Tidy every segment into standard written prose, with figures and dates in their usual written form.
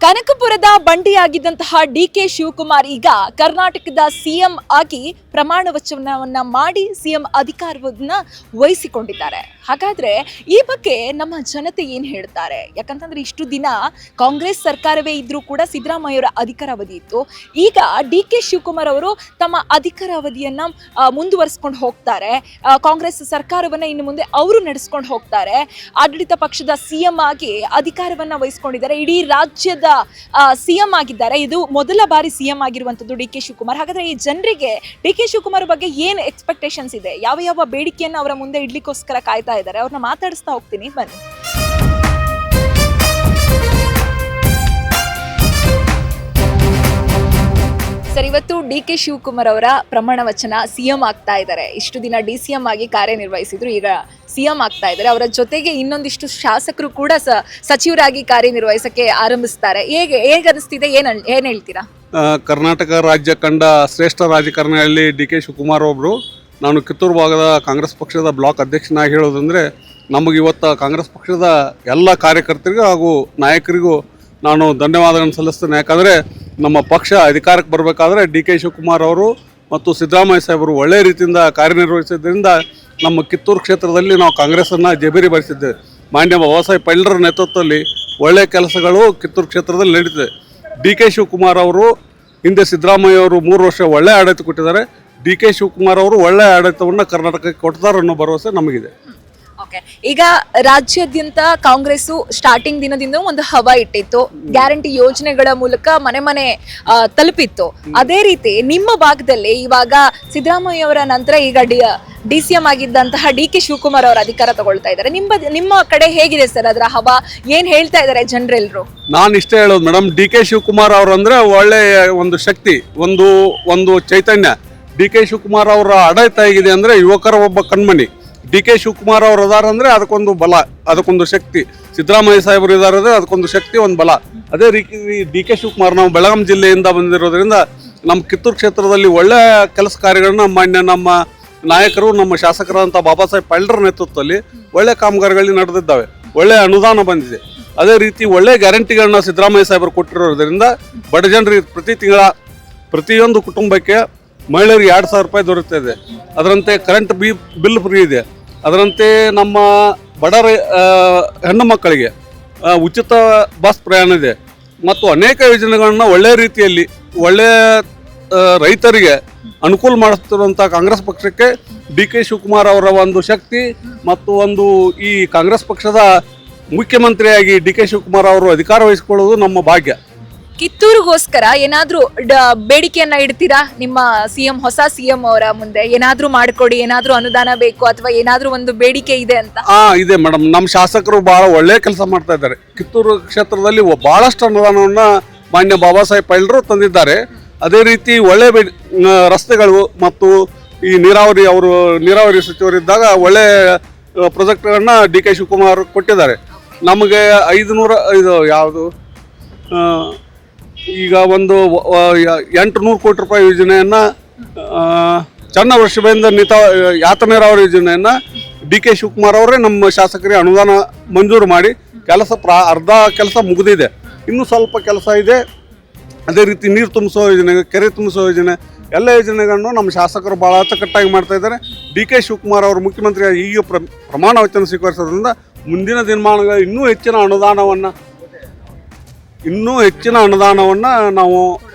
ಕನಕಪುರದ ಬಂಡಿಯಾಗಿದ್ದಂತಹ ಡಿ.ಕೆ. ಶಿವಕುಮಾರ್ ಈಗ ಕರ್ನಾಟಕದ ಸಿಎಂ ಆಗಿ ಪ್ರಮಾಣ ವಚನವನ್ನ ಮಾಡಿ ಸಿಎಂ ಅಧಿಕಾರವನ್ನ ವಹಿಸಿಕೊಂಡಿದ್ದಾರೆ. ಹಾಗಾದ್ರೆ ಈ ಬಗ್ಗೆ ನಮ್ಮ ಜನತೆ ಏನ್ ಹೇಳ್ತಾರೆ? ಯಾಕಂತಂದ್ರೆ ಇಷ್ಟು ದಿನ ಕಾಂಗ್ರೆಸ್ ಸರ್ಕಾರವೇ ಇದ್ರೂ ಕೂಡ ಸಿದ್ದರಾಮಯ್ಯವರ ಅಧಿಕಾರಾವಧಿ ಇತ್ತು. ಈಗ ಡಿ.ಕೆ. ಶಿವಕುಮಾರ್ ಅವರು ತಮ್ಮ ಅಧಿಕಾರಾವಧಿಯನ್ನ ಮುಂದುವರಿಸಿಕೊಂಡು ಹೋಗ್ತಾರೆ. ಕಾಂಗ್ರೆಸ್ ಸರ್ಕಾರವನ್ನ ಇನ್ನು ಮುಂದೆ ಅವರು ನಡೆಸ್ಕೊಂಡು ಹೋಗ್ತಾರೆ. ಆಡಳಿತ ಪಕ್ಷದ ಸಿಎಂ ಆಗಿ ಅಧಿಕಾರವನ್ನ ವಹಿಸಿಕೊಂಡಿದ್ದಾರೆ. ಇಡೀ ರಾಜ್ಯದ ಸಿಎಂ ಆಗಿದ್ದಾರೆ. ಇದು ಮೊದಲ ಬಾರಿ ಸಿಎಂ ಆಗಿರುವಂತದ್ದು ಡಿ.ಕೆ. ಶಿವಕುಮಾರ್. ಹಾಗಾದ್ರೆ ಈ ಜನರಿಗೆ ಡಿ.ಕೆ. ಶಿವಕುಮಾರ್ ಬಗ್ಗೆ ಏನು ಎಕ್ಸ್ಪೆಕ್ಟೇಷನ್ಸ್ ಇದೆ, ಯಾವ ಯಾವ ಬೇಡಿಕೆಯನ್ನು ಅವರ ಮುಂದೆ ಇಡ್ಲಿಕ್ಕೋಸ್ಕರ ಕಾಯ್ತಾ ಇದ್ದಾರೆ, ಅವ್ರನ್ನ ಮಾತಾಡಿಸ್ತಾ ಹೋಗ್ತೀನಿ, ಬನ್ನಿ. ಸರ್, ಇವತ್ತು ಡಿ.ಕೆ. ಶಿವಕುಮಾರ್ ಅವರ ಪ್ರಮಾಣ ವಚನ, ಸಿಎಂ ಆಗ್ತಾ ಇದ್ದಾರೆ. ಇಷ್ಟು ದಿನ ಡಿ.ಸಿ.ಎಂ ಆಗಿ ಕಾರ್ಯನಿರ್ವಹಿಸಿದ್ರು, ಈಗ ಸಿಎಂ ಆಗ್ತಾ ಇದ್ದಾರೆ. ಅವರ ಜೊತೆಗೆ ಇನ್ನೊಂದಿಷ್ಟು ಶಾಸಕರು ಕೂಡ ಸಚಿವರಾಗಿ ಕಾರ್ಯನಿರ್ವಹಿಸಕ್ಕೆ ಆರಂಭಿಸ್ತಾರೆ. ಹೇಗೆ ಅನಿಸ್ತಿದೆ, ಏನ್ ಹೇಳ್ತೀರಾ? ಕರ್ನಾಟಕ ರಾಜ್ಯ ಕಂಡ ಶ್ರೇಷ್ಠ ರಾಜಕಾರಣಿಯಲ್ಲಿ ಡಿ.ಕೆ. ಶಿವಕುಮಾರ್ ಒಬ್ಬರು. ನಾನು ಕಿತ್ತೂರು ಭಾಗದ ಕಾಂಗ್ರೆಸ್ ಪಕ್ಷದ ಬ್ಲಾಕ್ ಅಧ್ಯಕ್ಷನಾಗಿ ಹೇಳೋದಂದರೆ, ನಮಗೆ ಇವತ್ತು ಕಾಂಗ್ರೆಸ್ ಪಕ್ಷದ ಎಲ್ಲ ಕಾರ್ಯಕರ್ತರಿಗೂ ಹಾಗೂ ನಾಯಕರಿಗೂ ನಾನು ಧನ್ಯವಾದಗಳನ್ನು ಸಲ್ಲಿಸ್ತೇನೆ. ಯಾಕಂದರೆ ನಮ್ಮ ಪಕ್ಷ ಅಧಿಕಾರಕ್ಕೆ ಬರಬೇಕಾದ್ರೆ ಡಿ.ಕೆ. ಶಿವಕುಮಾರ್ ಅವರು ಮತ್ತು ಸಿದ್ದರಾಮಯ್ಯ ಸಾಹೇಬರು ಒಳ್ಳೆಯ ರೀತಿಯಿಂದ ಕಾರ್ಯನಿರ್ವಹಿಸಿದ್ದರಿಂದ ನಮ್ಮ ಕಿತ್ತೂರು ಕ್ಷೇತ್ರದಲ್ಲಿ ನಾವು ಕಾಂಗ್ರೆಸ್ಸನ್ನು ಜಬೇರಿ ಬರೆಸಿದ್ದೇವೆ. ಮಾನ್ಯ ಬಾಬಾ ಸಾಹೇಬ್ ಪೈಲ್ರ ನೇತೃತ್ವದಲ್ಲಿ ಒಳ್ಳೆಯ ಕೆಲಸಗಳು ಕಿತ್ತೂರು ಕ್ಷೇತ್ರದಲ್ಲಿ ನಡೀತಿದೆ. ಡಿ.ಕೆ. ಶಿವಕುಮಾರ್ ಅವರು ಹಿಂದೆ ಸಿದ್ದರಾಮಯ್ಯ ಅವರು 3 ವರ್ಷ ಒಳ್ಳೆಯ ಆಡಳಿತ ಕೊಟ್ಟಿದ್ದಾರೆ. ಡಿ.ಕೆ. ಶಿವಕುಮಾರ್ ಅವರು ಒಳ್ಳೆಯ ಆಡಳಿತವನ್ನು ಕರ್ನಾಟಕಕ್ಕೆ ಕೊಡ್ತಾರೆ ಅನ್ನೋ ಭರವಸೆ ನಮಗಿದೆ. ಈಗ ರಾಜ್ಯಾದ್ಯಂತ ಕಾಂಗ್ರೆಸ್ ಸ್ಟಾರ್ಟಿಂಗ್ ದಿನದಿಂದ ಒಂದು ಹವಾ ಇಟ್ಟಿತ್ತು. ಗ್ಯಾರಂಟಿ ಯೋಜನೆಗಳ ಮೂಲಕ ಮನೆ ತಲುಪಿತ್ತು. ಅದೇ ರೀತಿ ನಿಮ್ಮ ಭಾಗದಲ್ಲಿ ಇವಾಗ ಸಿದ್ದರಾಮಯ್ಯ ಅವರ ನಂತರ ಈಗ ಡಿ.ಸಿ.ಎಂ ಆಗಿದ್ದಂತಹ ಡಿ.ಕೆ. ಶಿವಕುಮಾರ್ ಅವರ ಅಧಿಕಾರ ತಗೊಳ್ತಾ ಇದ್ದಾರೆ. ನಿಮ್ಮ ಕಡೆ ಹೇಗಿದೆ ಸರ್ ಅದರ ಹವಾ? ಏನ್ ಹೇಳ್ತಾ ಇದ್ದಾರೆ ಜನರೆಲ್ಲರೂ? ನಾನು ಇಷ್ಟೇ ಹೇಳೋದು ಮೇಡಮ್, ಡಿ.ಕೆ. ಶಿವಕುಮಾರ್ ಅವರು ಅಂದ್ರೆ ಒಳ್ಳೆಯ ಒಂದು ಶಕ್ತಿ, ಒಂದು ಚೈತನ್ಯ. ಡಿ.ಕೆ. ಶಿವಕುಮಾರ್ ಅವರ ಆಡಳಿತ ಹೇಗಿದೆ ಅಂದ್ರೆ ಯುವಕರ ಒಬ್ಬ ಕಣ್ಮಣಿ. ಡಿ.ಕೆ. ಶಿವಕುಮಾರ್ ಅವರು ಇದಾರೆ ಅಂದರೆ ಅದಕ್ಕೊಂದು ಬಲ, ಅದಕ್ಕೊಂದು ಶಕ್ತಿ. ಸಿದ್ದರಾಮಯ್ಯ ಸಾಹೇಬರು ಇದ್ದಾರೆ ಅಂದರೆ ಅದಕ್ಕೊಂದು ಶಕ್ತಿ, ಒಂದು ಬಲ. ಅದೇ ರೀತಿ ಡಿ.ಕೆ. ಶಿವಕುಮಾರ್ ನಾವು ಬೆಳಗಾಂ ಜಿಲ್ಲೆಯಿಂದ ಬಂದಿರೋದ್ರಿಂದ ನಮ್ಮ ಕಿತ್ತೂರು ಕ್ಷೇತ್ರದಲ್ಲಿ ಒಳ್ಳೆಯ ಕೆಲಸ ಕಾರ್ಯಗಳನ್ನ ನಮ್ಮ ನಾಯಕರು, ನಮ್ಮ ಶಾಸಕರಾದಂಥ ಬಾಬಾ ಸಾಹೇಬ್ ಪೈಲ್ರ ನೇತೃತ್ವದಲ್ಲಿ ಒಳ್ಳೆ ಕಾಮಗಾರಿಗಳು ನಡೆದಿದ್ದಾವೆ. ಒಳ್ಳೆಯ ಅನುದಾನ ಬಂದಿದೆ. ಅದೇ ರೀತಿ ಒಳ್ಳೆಯ ಗ್ಯಾರಂಟಿಗಳನ್ನ ಸಿದ್ದರಾಮಯ್ಯ ಸಾಹೇಬರು ಕೊಟ್ಟಿರೋದ್ರಿಂದ ಬಡ ಜನರಿಗೆ ಪ್ರತಿ ತಿಂಗಳ ಪ್ರತಿಯೊಂದು ಕುಟುಂಬಕ್ಕೆ ಮಹಿಳೆಯರಿಗೆ 2,000 ರೂಪಾಯಿ ದೊರೆಯುತ್ತದೆ. ಅದರಂತೆ ಕರೆಂಟ್ ಬಿಲ್ ಫ್ರೀ ಇದೆ. ಅದರಂತೆ ನಮ್ಮ ಬಡ ಹೆಣ್ಣು ಮಕ್ಕಳಿಗೆ ಉಚಿತ ಬಸ್ ಪ್ರಯಾಣ ಇದೆ. ಮತ್ತು ಅನೇಕ ಯೋಜನೆಗಳನ್ನ ಒಳ್ಳೆಯ ರೀತಿಯಲ್ಲಿ ಒಳ್ಳೆಯ ರೈತರಿಗೆ ಅನುಕೂಲ ಮಾಡಿಸ್ತಿರುವಂಥ ಕಾಂಗ್ರೆಸ್ ಪಕ್ಷಕ್ಕೆ ಡಿ.ಕೆ. ಶಿವಕುಮಾರ್ ಅವರ ಒಂದು ಶಕ್ತಿ ಮತ್ತು ಈ ಕಾಂಗ್ರೆಸ್ ಪಕ್ಷದ ಮುಖ್ಯಮಂತ್ರಿಯಾಗಿ ಡಿ.ಕೆ. ಶಿವಕುಮಾರ್ ಅವರು ಅಧಿಕಾರ ವಹಿಸಿಕೊಳ್ಳುವುದು ನಮ್ಮ ಭಾಗ್ಯ. ಕಿತ್ತೂರಿಗೋಸ್ಕರ ಏನಾದ್ರೂ ಬೇಡಿಕೆಯನ್ನ ಇಡ್ತೀರಾ? ನಿಮ್ಮ ಹೊಸ ಸಿಎಂ ಅವರ ಮುಂದೆ ಏನಾದ್ರೂ ಮಾಡ್ಕೊಡಿ, ಏನಾದ್ರೂ ಅನುದಾನ ಬೇಕು, ಅಥವಾ ಏನಾದ್ರೂ ಒಂದು ಬೇಡಿಕೆ ಇದೆ ಅಂತ? ಇದೆ ಮೇಡಮ್. ನಮ್ಮ ಶಾಸಕರು ಬಹಳ ಒಳ್ಳೆಯ ಕೆಲಸ ಮಾಡ್ತಾ ಇದ್ದಾರೆ. ಕಿತ್ತೂರು ಕ್ಷೇತ್ರದಲ್ಲಿ ಬಹಳಷ್ಟು ಅನುದಾನವನ್ನ ಮಾನ್ಯ ಬಾಬಾ ಸಾಹೇಬ್ ಪೈಲ್ರು ತಂದಿದ್ದಾರೆ. ಅದೇ ರೀತಿ ಒಳ್ಳೆ ರಸ್ತೆಗಳು ಮತ್ತು ಈ ನೀರಾವರಿ ಸಚಿವರಿದ್ದಾಗ ಒಳ್ಳೆ ಪ್ರಾಜೆಕ್ಟ್ಗಳನ್ನ ಡಿ.ಕೆ. ಶಿವಕುಮಾರ್ ಕೊಟ್ಟಿದ್ದಾರೆ. ನಮಗೆ 500 ಈಗ 800 ಕೋಟಿ ರೂಪಾಯಿ ಯೋಜನೆಯನ್ನು ಚನ್ನ ವರ್ಷದಿಂದ ಯಾತ ನೀರಾವರಿ ಯೋಜನೆಯನ್ನು ಡಿ.ಕೆ. ಶಿವಕುಮಾರ್ ಅವರೇ ನಮ್ಮ ಶಾಸಕರಿಗೆ ಅನುದಾನ ಮಂಜೂರು ಮಾಡಿ ಅರ್ಧ ಕೆಲಸ ಮುಗಿದಿದೆ. ಇನ್ನೂ ಸ್ವಲ್ಪ ಕೆಲಸ ಇದೆ. ಅದೇ ರೀತಿ ನೀರು ತುಂಬಿಸೋ ಯೋಜನೆ, ಕೆರೆ ತುಂಬಿಸೋ ಯೋಜನೆ, ಎಲ್ಲ ಯೋಜನೆಗಳನ್ನು ನಮ್ಮ ಶಾಸಕರು ಭಾಳ ಅಚ್ಚುಕಟ್ಟಾಗಿ ಮಾಡ್ತಾ ಇದ್ದಾರೆ. ಡಿ.ಕೆ. ಶಿವಕುಮಾರ್ ಅವರು ಮುಖ್ಯಮಂತ್ರಿಯಾಗಿ ಈಗ ಪ್ರಮಾಣ ವಚನ ಸ್ವೀಕರಿಸೋದ್ರಿಂದ ಮುಂದಿನ ದಿನಮಾನಗಳಲ್ಲಿ ಇನ್ನೂ ಹೆಚ್ಚಿನ ಅನುದಾನವನ್ನು ನಾವು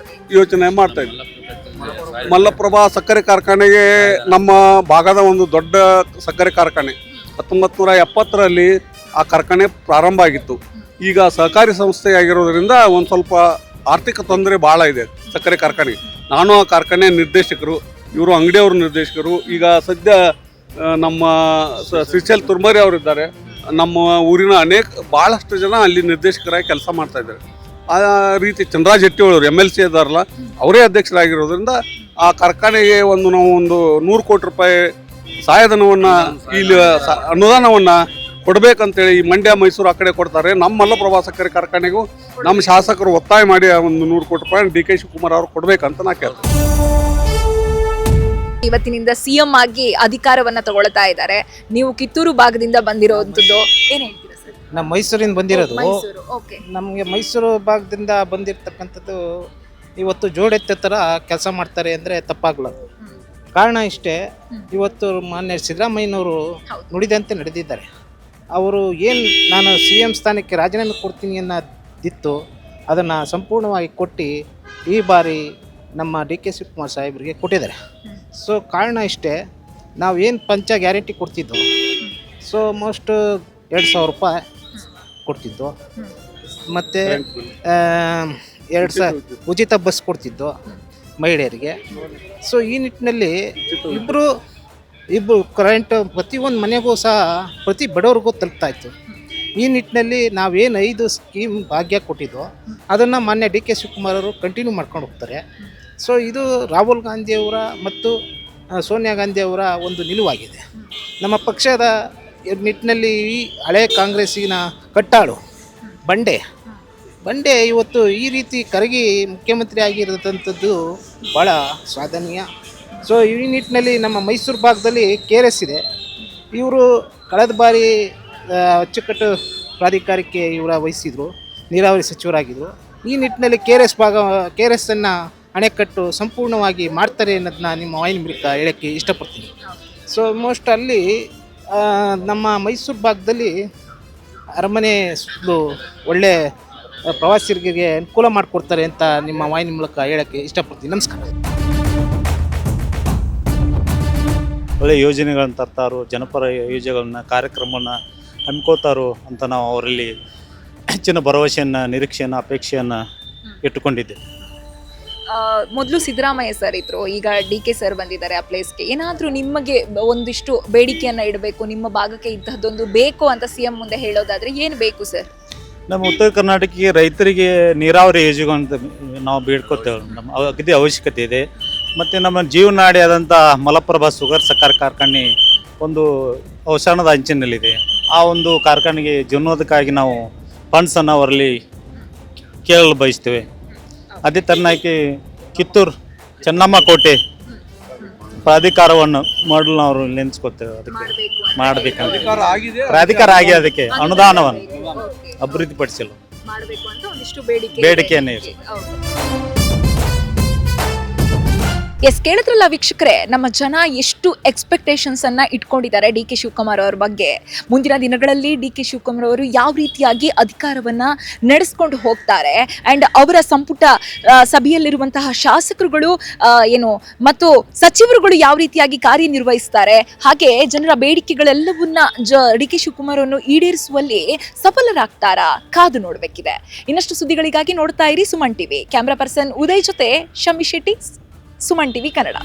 ಯೋಚನೆ ಮಾಡ್ತಾ ಇದ್ದೀವಿ. ಮಲ್ಲಪ್ರಭಾ ಸಕ್ಕರೆ ಕಾರ್ಖಾನೆಗೆ ನಮ್ಮ ಭಾಗದ ಒಂದು ದೊಡ್ಡ ಸಕ್ಕರೆ ಕಾರ್ಖಾನೆ 1970ರಲ್ಲಿ ಆ ಕಾರ್ಖಾನೆ ಪ್ರಾರಂಭ ಆಗಿತ್ತು. ಈಗ ಸಹಕಾರಿ ಸಂಸ್ಥೆ ಆಗಿರೋದ್ರಿಂದ ಒಂದು ಸ್ವಲ್ಪ ಆರ್ಥಿಕ ತೊಂದರೆ ಭಾಳ ಇದೆ ಸಕ್ಕರೆ ಕಾರ್ಖಾನೆಗೆ. ನಾನು ಆ ಕಾರ್ಖಾನೆ ನಿರ್ದೇಶಕರು, ಇವರು ಅಂಗಡಿಯವರು ನಿರ್ದೇಶಕರು. ಈಗ ಸದ್ಯ ನಮ್ಮ ಶ್ರೀಶೈಲ್ ತುರ್ಮರಿ ಅವರಿದ್ದಾರೆ. ನಮ್ಮ ಊರಿನ ಭಾಳಷ್ಟು ಜನ ಅಲ್ಲಿ ನಿರ್ದೇಶಕರಾಗಿ ಕೆಲಸ ಮಾಡ್ತಾ ಇದ್ದಾರೆ. ಆ ರೀತಿ ಚಂದ್ರರಾಜ್ ಹೆಟ್ಟಿಯವರು MLC ಇದ್ದಾರಲ್ಲ, ಅವರೇ ಅಧ್ಯಕ್ಷರಾಗಿರೋದ್ರಿಂದ ಆ ಕಾರ್ಖಾನೆಗೆ ನಾವು 100 ಕೋಟಿ ರೂಪಾಯಿ ಸಹಾಯಧನವನ್ನು ಇಲ್ಲಿ ಅನುದಾನವನ್ನು ಕೊಡಬೇಕಂತೇಳಿ ಈ ಮಂಡ್ಯ, ಮೈಸೂರು ಆ ಕಡೆ ಕೊಡ್ತಾರೆ. ನಮ್ಮ ಮಲ್ಲಪ್ರಭಾ ಸಕ್ಕರೆ ಕಾರ್ಖಾನೆಗೂ ನಮ್ಮ ಶಾಸಕರು ಒತ್ತಾಯ ಮಾಡಿ 100 ಕೋಟಿ ರೂಪಾಯಿ ಡಿ.ಕೆ. ಶಿವಕುಮಾರ್ ಅವರು ಕೊಡಬೇಕಂತ ನಾ ಕೇಳ್ತೀನಿ. ಇವತ್ತಿನಿಂದ ಸಿಎಂ ಆಗಿ ಅಧಿಕಾರವನ್ನ ತಗೊಳ್ತಾ ಇದ್ದಾರೆ. ನೀವು ಕಿತ್ತೂರು ಭಾಗದಿಂದ ಬಂದಿರೋಂಥದ್ದು, ಏನ್ ಹೇಳ್ತೀರಾ ಸರ್? ನಮ್ಮ ಮೈಸೂರಿಂದ ಬಂದಿರೋದು. ಮೈಸೂರು. ಓಕೆ. ನಮಗೆ ಮೈಸೂರು ಭಾಗದಿಂದ ಬಂದಿರತಕ್ಕಂಥದ್ದು ಇವತ್ತು ಜೋಡೆತ್ತ ಥರ ಕೆಲಸ ಮಾಡ್ತಾರೆ ಅಂದರೆ ತಪ್ಪಾಗಲಾರದು. ಕಾರಣ ಇಷ್ಟೇ, ಇವತ್ತು ಮಾನ್ಯ ಸಿದ್ದರಾಮಯ್ಯನವರು ಹೌದು. ನುಡಿದಂತೆ ನಡೆದಿದ್ದಾರೆ. ಅವರು ಏನು ನಾನು CM ಸ್ಥಾನಕ್ಕೆ ರಾಜೀನಾಮೆ ಕೊಡ್ತೀನಿ ಅನ್ನೋದಿತ್ತು, ಅದನ್ನು ಸಂಪೂರ್ಣವಾಗಿ ಕೊಟ್ಟು ಈ ಬಾರಿ ನಮ್ಮ DK ಶಿವಕುಮಾರ್ ಸಾಹೇಬರಿಗೆ ಕೊಟ್ಟಿದ್ದಾರೆ. ಸೊ ಕಾರಣ ಇಷ್ಟೇ, ನಾವು ಏನು ಗ್ಯಾರಂಟಿ ಕೊಡ್ತಿದ್ದೋ, ಸೊ ಮೋಸ್ಟ್ 2,000 ರೂಪಾಯಿ ಕೊಡ್ತಿದ್ದು, ಮತ್ತು 2,000 ಉಚಿತ ಬಸ್ ಕೊಡ್ತಿದ್ದು ಮಹಿಳೆಯರಿಗೆ. ಸೊ ಈ ನಿಟ್ಟಿನಲ್ಲಿ ಇಬ್ಬರು ಕರೆಂಟ್ ಪ್ರತಿಯೊಂದು ಮನೆಗೂ ಸಹ ಪ್ರತಿ ಬಡವ್ರಿಗೂ ತಲುಪ್ತಾ ಇತ್ತು. ಈ ನಿಟ್ಟಿನಲ್ಲಿ ನಾವೇನು 5 ಸ್ಕೀಮ್ ಭಾಗ್ಯ ಕೊಟ್ಟಿದ್ದೋ ಅದನ್ನು ಮಾನ್ಯ DK ಶಿವಕುಮಾರ್ ಅವರು ಕಂಟಿನ್ಯೂ ಮಾಡ್ಕೊಂಡು ಹೋಗ್ತಾರೆ. ಸೊ ಇದು ರಾಹುಲ್ ಗಾಂಧಿಯವರ ಮತ್ತು ಸೋನಿಯಾ ಗಾಂಧಿಯವರ ಒಂದು ನಿಲುವಾಗಿದೆ. ನಮ್ಮ ಪಕ್ಷದ ನಿಟ್ಟಿನಲ್ಲಿ ಈ ಹಳೆ ಕಾಂಗ್ರೆಸ್ಸಿನ ಕಟ್ಟಾಳು ಬಂಡೆ ಇವತ್ತು ಈ ರೀತಿ ಕರಗಿ ಮುಖ್ಯಮಂತ್ರಿ ಆಗಿರತಕ್ಕಂಥದ್ದು ಭಾಳ ಶ್ಲಾಘನೀಯ. ಸೊ ಈ ನಿಟ್ಟಿನಲ್ಲಿ ನಮ್ಮ ಮೈಸೂರು ಭಾಗದಲ್ಲಿ KRS ಇದೆ. ಇವರು ಕಳೆದ ಬಾರಿ ಅಚ್ಚುಕಟ್ಟು ಪ್ರಾಧಿಕಾರಕ್ಕೆ ಇವರ ವಹಿಸಿದರು, ನೀರಾವರಿ ಸಚಿವರಾಗಿದ್ದರು. ಈ ನಿಟ್ಟಿನಲ್ಲಿ KRS ಅನ್ನು ಅಣೆಕಟ್ಟು ಸಂಪೂರ್ಣವಾಗಿ ಮಾಡ್ತಾರೆ ಅನ್ನೋದನ್ನ ನಿಮ್ಮ ವಾಹಿನಿ ಮೂಲಕ ಹೇಳೋಕ್ಕೆ ಇಷ್ಟಪಡ್ತೀನಿ. ಸೊ ಮೋಸ್ಟ್ ಅಲ್ಲಿ ನಮ್ಮ ಮೈಸೂರು ಭಾಗದಲ್ಲಿ ಅರಮನೆ ಸುತ್ತಲೂ ಒಳ್ಳೆ ಪ್ರವಾಸಿಗರಿಗೆ ಅನುಕೂಲ ಮಾಡಿಕೊಡ್ತಾರೆ ಅಂತ ನಿಮ್ಮ ವಾಹಿನಿ ಮೂಲಕ ಹೇಳೋಕ್ಕೆ ಇಷ್ಟಪಡ್ತೀನಿ. ನಮಸ್ಕಾರ. ಒಳ್ಳೆ ಯೋಜನೆಗಳನ್ನು ತರ್ತಾರೋ, ಜನಪರ ಯೋಜನೆಗಳನ್ನ ಕಾರ್ಯಕ್ರಮವನ್ನು ಹಮ್ಮಿಕೊಳ್ತಾರೋ ಅಂತ ನಾವು ಅವರಲ್ಲಿ ಹೆಚ್ಚಿನ ಭರವಸೆಯನ್ನು, ನಿರೀಕ್ಷೆಯನ್ನು, ಅಪೇಕ್ಷೆಯನ್ನು ಇಟ್ಟುಕೊಂಡಿದ್ದೆ. ಮೊದಲು ಸಿದ್ದರಾಮಯ್ಯ ಸರ್ ಇದ್ರು, ಈಗ DK ಸರ್ ಬಂದಿದ್ದಾರೆ ಆ ಪ್ಲೇಸ್ಗೆ. ಏನಾದರೂ ನಿಮಗೆ ಒಂದಿಷ್ಟು ಬೇಡಿಕೆಯನ್ನು ಇಡಬೇಕು, ನಿಮ್ಮ ಭಾಗಕ್ಕೆ ಇಂತಹದ್ದೊಂದು ಬೇಕು ಅಂತ CM ಮುಂದೆ ಹೇಳೋದಾದ್ರೆ ಏನು ಬೇಕು ಸರ್? ನಮ್ಮ ಉತ್ತರ ಕರ್ನಾಟಕಕ್ಕೆ ರೈತರಿಗೆ ನೀರಾವರಿ ಯೋಜನೆಗಳಂತ ನಾವು ಬೇಡ್ಕೊತೇವೆ. ನಮ್ಮ ಅಗದಿ ಅವಶ್ಯಕತೆ ಇದೆ. ಮತ್ತು ನಮ್ಮ ಜೀವನಾಡಿ ಆದಂಥ ಮಲಪ್ರಭಾ ಶುಗರ್ ಸಕ್ಕರೆ ಕಾರ್ಖಾನೆ ಒಂದು ಅವಸಾನದ ಅಂಚಿನಲ್ಲಿದೆ. ಆ ಒಂದು ಕಾರ್ಖಾನೆಗೆ ಜೀವನೋದಕ್ಕಾಗಿ ನಾವು ಫಂಡ್ಸನ್ನು ಅವರಲ್ಲಿ ಕೇಳಲು ಬಯಸ್ತೇವೆ. ಅದೇ ಥರನಾಗಿ ಕಿತ್ತೂರು ಚೆನ್ನಮ್ಮ ಕೋಟೆ ಪ್ರಾಧಿಕಾರವನ್ನು ಮಾಡಲು ನಾವು ನೆನೆಸ್ಕೊತೇವೆ. ಅದಕ್ಕೆ ಮಾಡಬೇಕಂತ ಪ್ರಾಧಿಕಾರ ಆಗಿ ಅದಕ್ಕೆ ಅನುದಾನವನ್ನು ಅಭಿವೃದ್ಧಿಪಡಿಸಲು ಮಾಡಬೇಕು ಅಂತ ಒಂದಿಷ್ಟು ಬೇಡಿಕೆಯನ್ನೇ ಇದೆ. ಎಸ್, ಕೇಳಿದ್ರಲ್ಲ ವೀಕ್ಷಕರೇ, ನಮ್ಮ ಜನ ಎಷ್ಟು ಎಕ್ಸ್ಪೆಕ್ಟೇಷನ್ಸ್ ಅನ್ನ ಇಟ್ಕೊಂಡಿದ್ದಾರೆ DK ಶಿವಕುಮಾರ್ ಅವರ ಬಗ್ಗೆ. ಮುಂದಿನ ದಿನಗಳಲ್ಲಿ DK ಶಿವಕುಮಾರ್ ಅವರು ಯಾವ ರೀತಿಯಾಗಿ ಅಧಿಕಾರವನ್ನ ನಡೆಸ್ಕೊಂಡು ಹೋಗ್ತಾರೆ ಅಂಡ್ ಅವರ ಸಂಪುಟ ಸಭೆಯಲ್ಲಿರುವಂತಹ ಶಾಸಕರುಗಳು ಮತ್ತು ಸಚಿವರುಗಳು ಯಾವ ರೀತಿಯಾಗಿ ಕಾರ್ಯನಿರ್ವಹಿಸ್ತಾರೆ, ಹಾಗೆ ಜನರ ಬೇಡಿಕೆಗಳೆಲ್ಲವನ್ನ DK ಶಿವಕುಮಾರ್ ಅನ್ನು ಈಡೇರಿಸುವಲ್ಲಿ ಸಫಲರಾಗ್ತಾರಾ, ಕಾದು ನೋಡಬೇಕಿದೆ. ಇನ್ನಷ್ಟು ಸುದ್ದಿಗಳಿಗಾಗಿ ನೋಡ್ತಾ ಇರಿ Suman TV. Camera person Uday ಜೊತೆ ಶಮಿ ಶೆಟ್ಟಿ, ಸುಮನ್ ಟಿವಿ ಕನ್ನಡ.